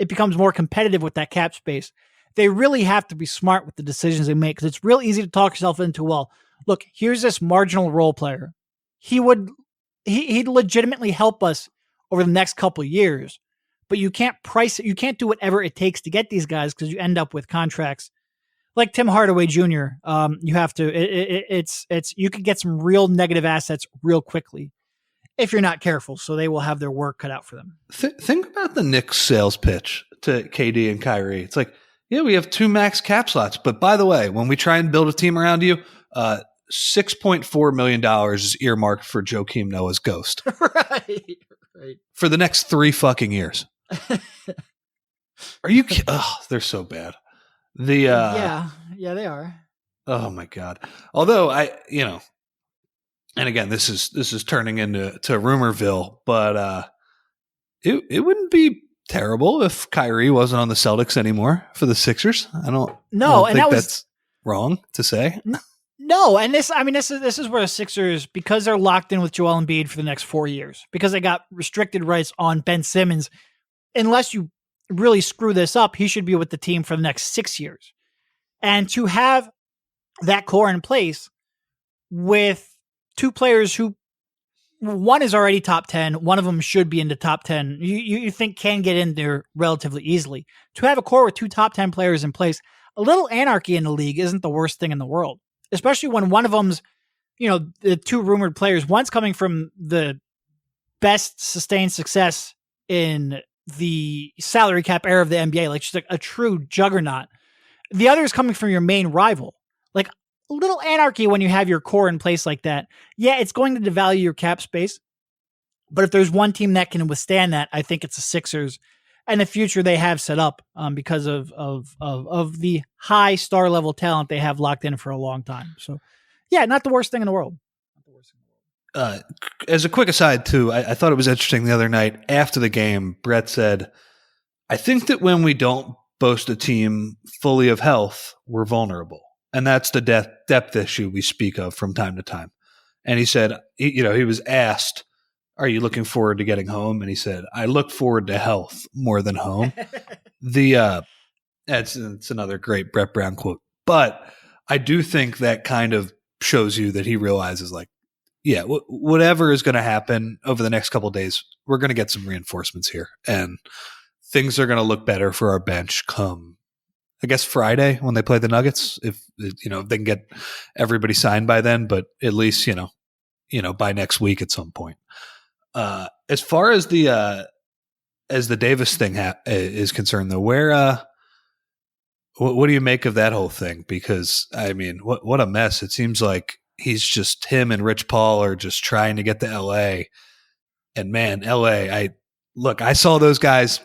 becomes more competitive with that cap space, they really have to be smart with the decisions they make, because it's real easy to talk yourself into, well, look, here's this marginal role player. He'd legitimately help us over the next couple of years, but you can't price it. You can't do whatever it takes to get these guys, because you end up with contracts like Tim Hardaway Jr. You have to, you could get some real negative assets real quickly if you're not careful. So they will have their work cut out for them. Think about the Knicks sales pitch to KD and Kyrie. It's like, we have 2 max cap slots, but by the way, when we try and build a team around you, $6.4 million is earmarked for Joakim Noah's ghost. Right. For the next 3 fucking years. Are you kidding? Oh, they're so bad. Yeah, they are. Oh my God. Although and again, this is turning into Rumorville, but it wouldn't be terrible if Kyrie wasn't on the Celtics anymore for the Sixers. I don't think that's wrong to say. No, and this is where the Sixers, because they're locked in with Joel Embiid for the next 4 years, because they got restricted rights on Ben Simmons, unless you really screw this up, he should be with the team for the next 6 years. And to have that core in place with 2 players who, one is already top 10, one of them should be in the top 10, you think can get in there relatively easily. To have a core with 2 top 10 players in place, a little anarchy in the league isn't the worst thing in the world, especially when one of them's, the 2 rumored players, one's coming from the best sustained success in the salary cap era of the NBA, like just like a true juggernaut. The other is coming from your main rival. Like a little anarchy when you have your core in place like that. Yeah, it's going to devalue your cap space. But if there's one team that can withstand that, I think it's the Sixers and the future they have set up because of the high star level talent they have locked in for a long time. So, yeah, not the worst thing in the world. As a quick aside, too, I thought it was interesting the other night after the game. Brett said, I think that when we don't boast a team fully of health, we're vulnerable. And that's the depth issue we speak of from time to time. And he said, he was asked, are you looking forward to getting home? And he said, I look forward to health more than home. It's another great Brett Brown quote. But I do think that kind of shows you that he realizes, like, yeah, whatever is going to happen over the next couple of days, we're going to get some reinforcements here. And things are going to look better for our bench come, I guess, Friday when they play the Nuggets. If they can get everybody signed by then, but at least, by next week at some point. As far as the Davis thing is concerned, though, what do you make of that whole thing? Because I mean, what a mess! It seems like him and Rich Paul are just trying to get to LA. And man, LA, I saw those guys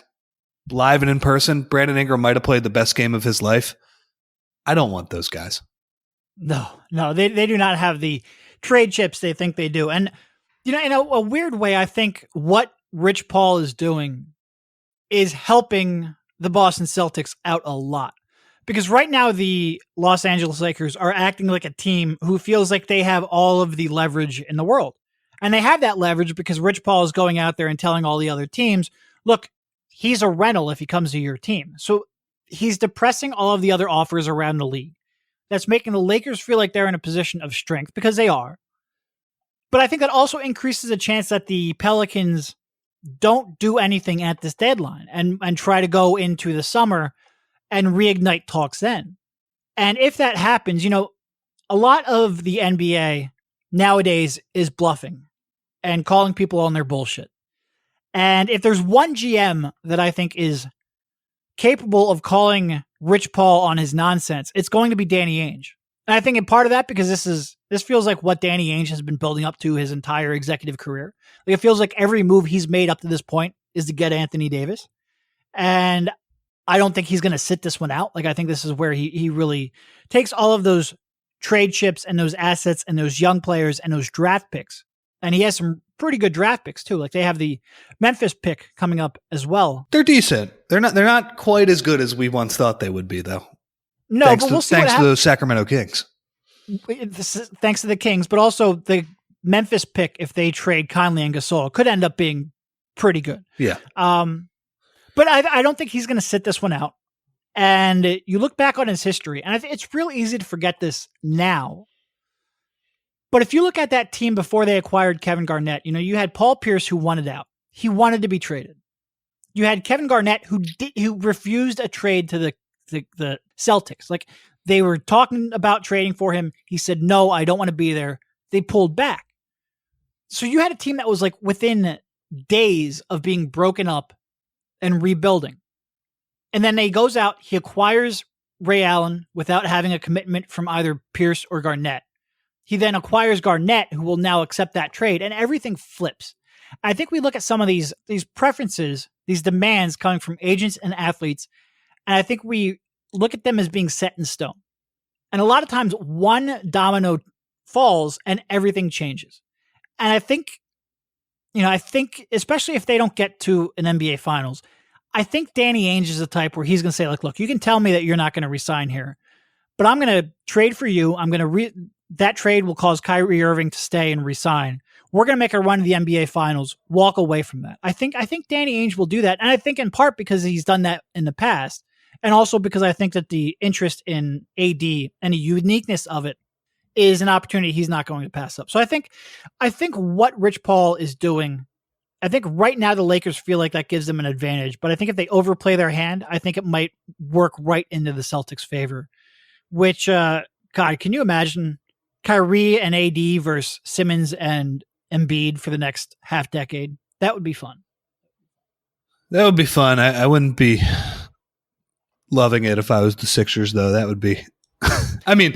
live and in person. Brandon Ingram might have played the best game of his life. I don't want those guys. No, they do not have the trade chips they think they do. And, in a weird way, I think what Rich Paul is doing is helping the Boston Celtics out a lot. Because right now, the Los Angeles Lakers are acting like a team who feels like they have all of the leverage in the world. And they have that leverage because Rich Paul is going out there and telling all the other teams, look, he's a rental if he comes to your team. So he's depressing all of the other offers around the league. That's making the Lakers feel like they're in a position of strength because they are. But I think that also increases the chance that the Pelicans don't do anything at this deadline and try to go into the summer and reignite talks then. And if that happens, a lot of the NBA nowadays is bluffing and calling people on their bullshit. And if there's one GM that I think is capable of calling Rich Paul on his nonsense, it's going to be Danny Ainge. And I think in part of that, because this feels like what Danny Ainge has been building up to his entire executive career. Like, it feels like every move he's made up to this point is to get Anthony Davis. And I don't think he's going to sit this one out. Like, I think this is where he really takes all of those trade chips and those assets and those young players and those draft picks. And he has some pretty good draft picks too. Like, they have the Memphis pick coming up as well. They're decent. They're not quite as good as we once thought they would be, though. No, but we'll see. Thanks to those Sacramento Kings. Thanks to the Kings, but also the Memphis pick, if they trade Conley and Gasol, could end up being pretty good. Yeah. But I don't think he's going to sit this one out. And you look back on his history, and it's real easy to forget this now. But if you look at that team before they acquired Kevin Garnett, you had Paul Pierce who wanted out. He wanted to be traded. You had Kevin Garnett who refused a trade to the Celtics. Like, they were talking about trading for him. He said, no, I don't want to be there. They pulled back. So you had a team that was like within days of being broken up and rebuilding. And then he goes out, he acquires Ray Allen without having a commitment from either Pierce or Garnett. He then acquires Garnett, who will now accept that trade, and everything flips. I think we look at some of these preferences, these demands coming from agents and athletes, and I think we look at them as being set in stone. And a lot of times one domino falls and everything changes. And I think especially if they don't get to an NBA Finals, I think Danny Ainge is the type where he's going to say, like, look, you can tell me that you're not going to resign here, but I'm going to trade for you. I'm going to that trade will cause Kyrie Irving to stay and resign. We're going to make a run to the NBA Finals, walk away from that. I think Danny Ainge will do that. And I think in part because he's done that in the past, and also because I think that the interest in AD and the uniqueness of it is an opportunity he's not going to pass up. So I think what Rich Paul is doing, I think right now the Lakers feel like that gives them an advantage, but I think if they overplay their hand, I think it might work right into the Celtics' favor, which, God, can you imagine Kyrie and AD versus Simmons and Embiid for the next half decade? That would be fun. That would be fun. I wouldn't be loving it if I was the Sixers, though. That would be. I mean,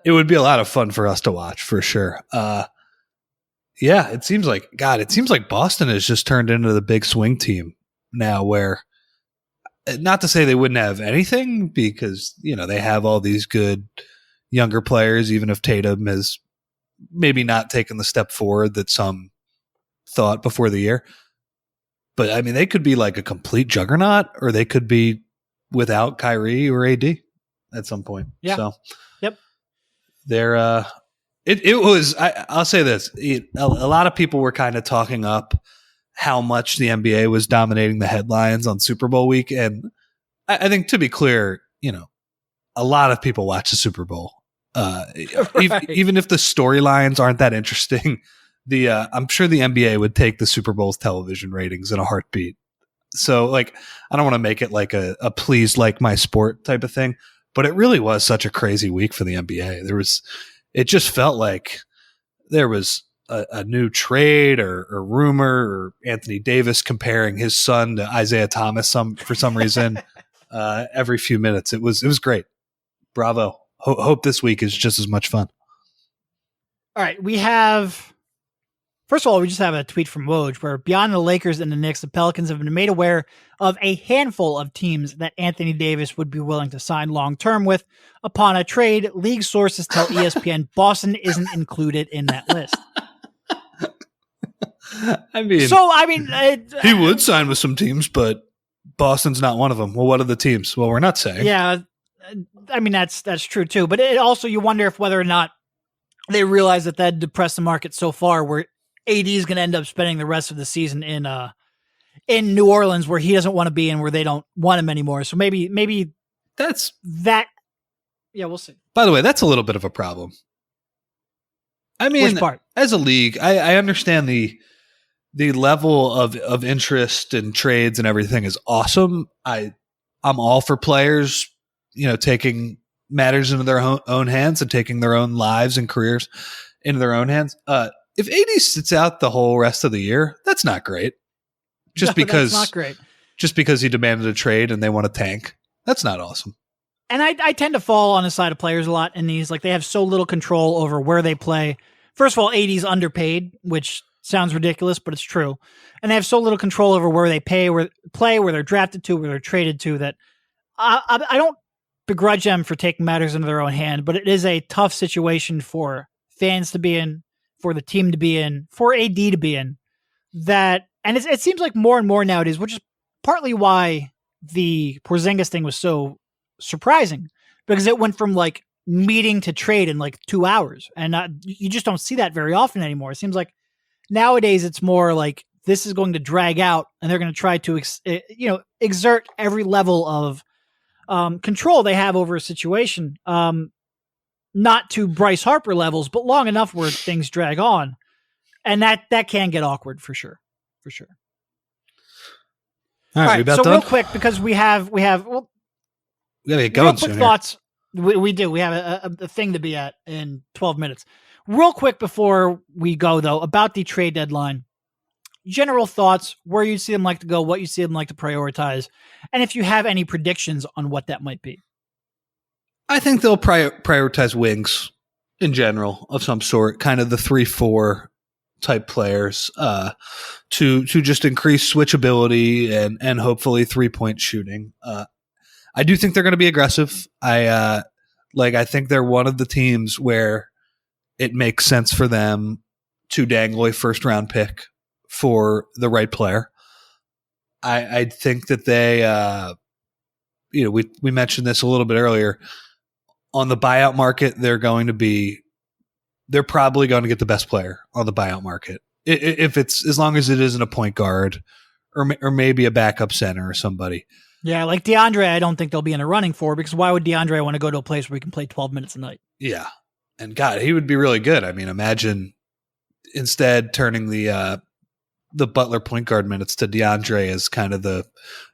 it would be a lot of fun for us to watch for sure. Yeah, it seems like Boston has just turned into the big swing team now, where not to say they wouldn't have anything because they have all these good younger players, even if Tatum has maybe not taken the step forward that some thought before the year. But I mean, they could be like a complete juggernaut, or they could be without Kyrie or AD at some point. Yeah. So, yep. They're it was. I'll say this: a lot of people were kind of talking up how much the NBA was dominating the headlines on Super Bowl week, and I think, to be clear, a lot of people watch the Super Bowl. Right. Even if the storylines aren't that interesting, I'm sure the NBA would take the Super Bowl's television ratings in a heartbeat. So, like, I don't want to make it like a please like my sport type of thing, but it really was such a crazy week for the NBA. It just felt like there was a new trade or rumor, or Anthony Davis comparing his son to Isaiah Thomas for some reason every few minutes. It was great. Bravo. Hope this week is just as much fun. All right, first of all, we just have a tweet from Woj where beyond the Lakers and the Knicks, the Pelicans have been made aware of a handful of teams that Anthony Davis would be willing to sign long-term with upon a trade. League sources tell ESPN Boston isn't included in that list. He would sign with some teams, but Boston's not one of them. Well, what are the teams? Well, we're not saying. Yeah, I mean, that's true too. But it also, you wonder if whether or not they realize that depressed the market so far where AD is going to end up spending the rest of the season in New Orleans, where he doesn't want to be and where they don't want him anymore. So maybe that's that. Yeah, we'll see. By the way, that's a little bit of a problem. I mean, which part? As a league, I understand the level of interest in trades and everything is awesome. I'm all for players, taking matters into their own hands and taking their own lives and careers into their own hands. If AD sits out the whole rest of the year, that's not great. Because that's not great. Just because he demanded a trade and they want to tank, that's not awesome. And I tend to fall on the side of players a lot in these. Like, they have so little control over where they play. First of all, AD's underpaid, which sounds ridiculous, but it's true. And they have so little control over where they play, where they're drafted to, where they're traded to, that I don't begrudge them for taking matters into their own hand, but it is a tough situation for fans to be in, for the team to be in, for AD to be in. And it seems like more and more nowadays, which is partly why the Porzingis thing was so surprising, because it went from like meeting to trade in like 2 hours, and you just don't see that very often anymore. It seems like nowadays it's more like this is going to drag out, and they're going to try to exert every level of control they have over a situation, not to Bryce Harper levels, but long enough where things drag on, and that can get awkward for sure. All right, so done? Real quick, because we have we gotta get going soon. Quick thoughts. We do. We have a thing to be at in 12 minutes. Real quick before we go, though, about the trade deadline. General thoughts, where you see them like to go, what you see them like to prioritize, and if you have any predictions on what that might be. I think they'll prioritize wings in general of some sort, kind of the 3-4 type players, to just increase switchability and hopefully 3-point shooting. I do think they're going to be aggressive. I think they're one of the teams where it makes sense for them to dangle a first round pick for the right player. I think that they, we mentioned this a little bit earlier. On the buyout market, they're probably going to get the best player on the buyout market. If it's, as long as it isn't a point guard or maybe a backup center or somebody. Yeah, like DeAndre, I don't think they'll be in a running for, because why would DeAndre want to go to a place where he can play 12 minutes a night? Yeah. And God, he would be really good. I mean, imagine instead turning the Butler point guard minutes to DeAndre as kind of the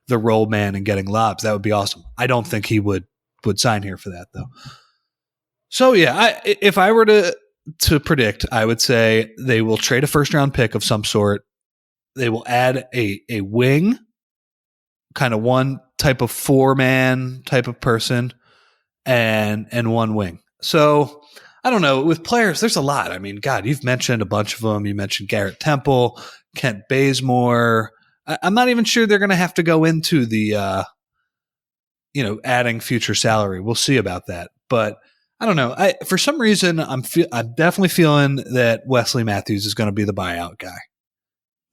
role man and getting lobs. That would be awesome. I don't think he would sign here for that, though. So yeah, if I were to predict, I would say they will trade a first round pick of some sort. They will add a wing kind of one type of 4-man type of person and one wing. So I don't know. With players, there's a lot. I mean, God, you've mentioned a bunch of them. You mentioned Garrett Temple, Kent Bazemore. I'm not even sure they're going to have to go into the, adding future salary. We'll see about that. But I don't know. For some reason, I'm definitely feeling that Wesley Matthews is going to be the buyout guy.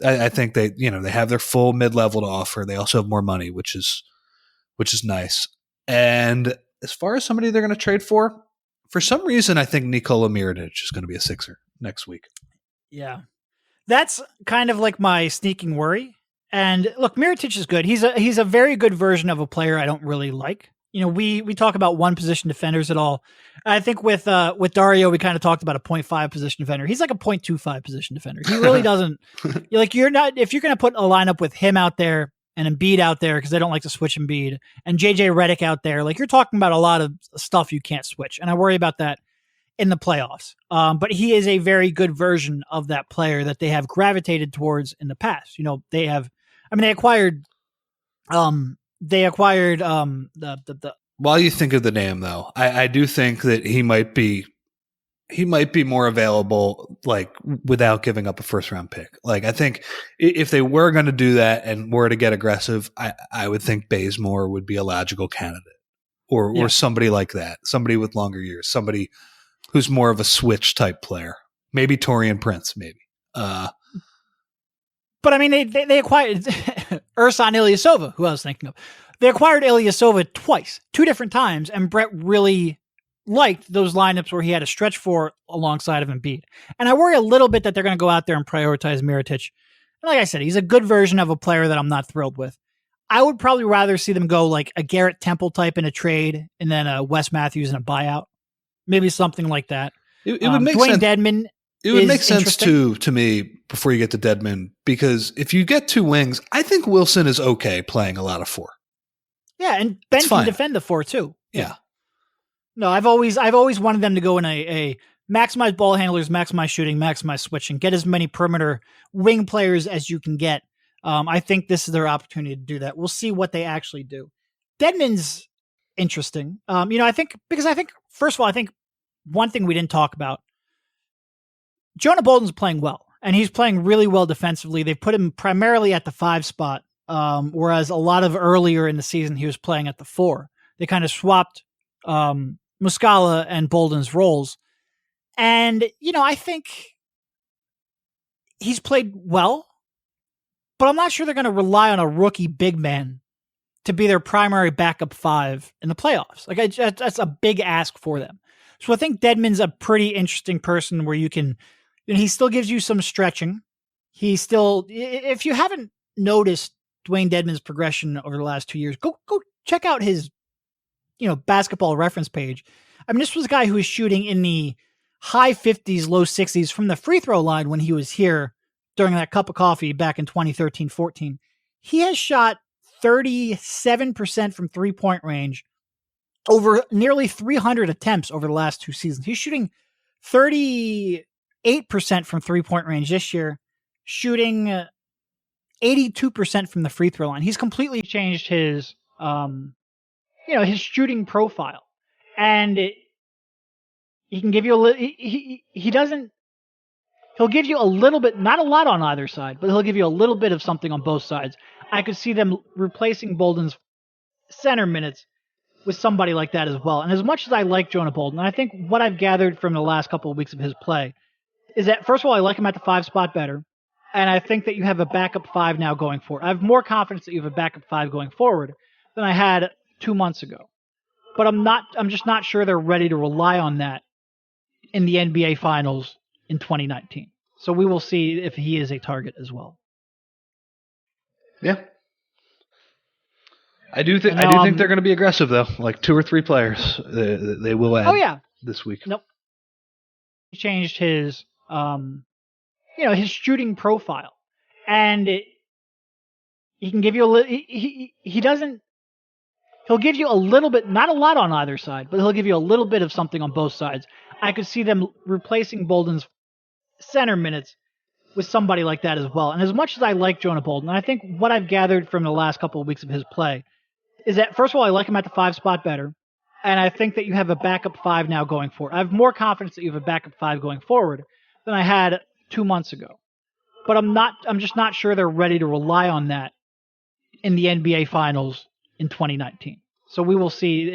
I think they have their full mid-level to offer. They also have more money, which is nice. And as far as somebody they're going to trade for some reason, I think Nikola Mirotic is going to be a Sixer next week. Yeah. That's kind of like my sneaking worry. And look, Mirotic is good. He's a very good version of a player I don't really like. We talk about one position defenders at all. I think with Dario, we kind of talked about a 0.5 position defender. He's like a 0.25 position defender. He really doesn't. You're not, if you're going to put a lineup with him out there and Embiid out there, because they don't like to switch Embiid, and JJ Redick out there, like, you're talking about a lot of stuff you can't switch. And I worry about that in the playoffs. But he is a very good version of that player that they have gravitated towards in the past. They acquired the While you think of the name, though, I do think that he might be more available, like, without giving up a first-round pick. Like, I think if they were going to do that and were to get aggressive, I would think Bazemore would be a logical candidate, or somebody like that, somebody with longer years, somebody who's more of a switch type player, maybe Taurean Prince, maybe. But I mean, they acquired Ersan Ilyasova, who I was thinking of. They acquired Ilyasova twice, 2 different times, and Brett really liked those lineups where he had a stretch 4 alongside of Embiid. And I worry a little bit that they're going to go out there and prioritize Mirotic. And like I said, he's a good version of a player that I'm not thrilled with. I would probably rather see them go like a Garrett Temple type in a trade, and then a Wes Matthews in a buyout. Maybe something like that. It would make Dwayne sense. Dedmon. It would make sense to me, before you get to Dedmon, because if you get 2 wings, I think Wilson is okay playing a lot of 4. Yeah, and Ben can defend the 4 too. Yeah. No, I've always wanted them to go in a maximize ball handlers, maximize shooting, maximize switching, get as many perimeter wing players as you can get. I think this is their opportunity to do that. We'll see what they actually do. Dedmon's interesting. I think first of all, I think one thing we didn't talk about, Jonah Bolden's playing well, and he's playing really well defensively. They've put him primarily at the 5 spot, whereas a lot of earlier in the season he was playing at the 4. They kind of swapped Muscala and Bolden's roles. And, I think he's played well, but I'm not sure they're going to rely on a rookie big man to be their primary backup 5 in the playoffs. Like, that's a big ask for them. So I think Dedmon's a pretty interesting person where you can, he still gives you some stretching. He still, if you haven't noticed Dwayne Dedmon's progression over the last 2 years, go check out his, basketball reference page. I mean, this was a guy who was shooting in the high 50s, low 60s from the free throw line when he was here during that cup of coffee back in 2013-14. He has shot 37% from 3-point range over nearly 300 attempts over the last 2 seasons. He's shooting 38% from 3-point range this year, shooting 82% from the free throw line. He's completely changed his, his shooting profile. And he can give you he'll give you a little bit, not a lot on either side, but he'll give you a little bit of something on both sides. I could see them replacing Bolden's center minutes with somebody like that as well. And as much as I like Jonah Bolden, I think what I've gathered from the last couple of weeks of his play is that, first of all, I like him at the 5 spot better. And I think that you have a backup 5 now going forward. I have more confidence that you have a backup 5 going forward than I had 2 months ago. But I'm just not sure they're ready to rely on that in the NBA Finals in 2019. So we will see if he is a target as well. Yeah. I do think they're going to be aggressive, though. Like 2 or 3 players they will add this week. Nope. He changed his his shooting profile. And he can give you he'll give you a little bit, not a lot on either side, but he'll give you a little bit of something on both sides. I could see them replacing Bolden's center minutes with somebody like that as well. And as much as I like Jonah Bolden, I think what I've gathered from the last couple of weeks of his play is that, first of all, I like him at the 5 spot better. And I think that you have a backup 5 now going forward. I have more confidence that you have a backup 5 going forward than I had 2 months ago. But I'm just not sure they're ready to rely on that in the NBA Finals in 2019. So we will see if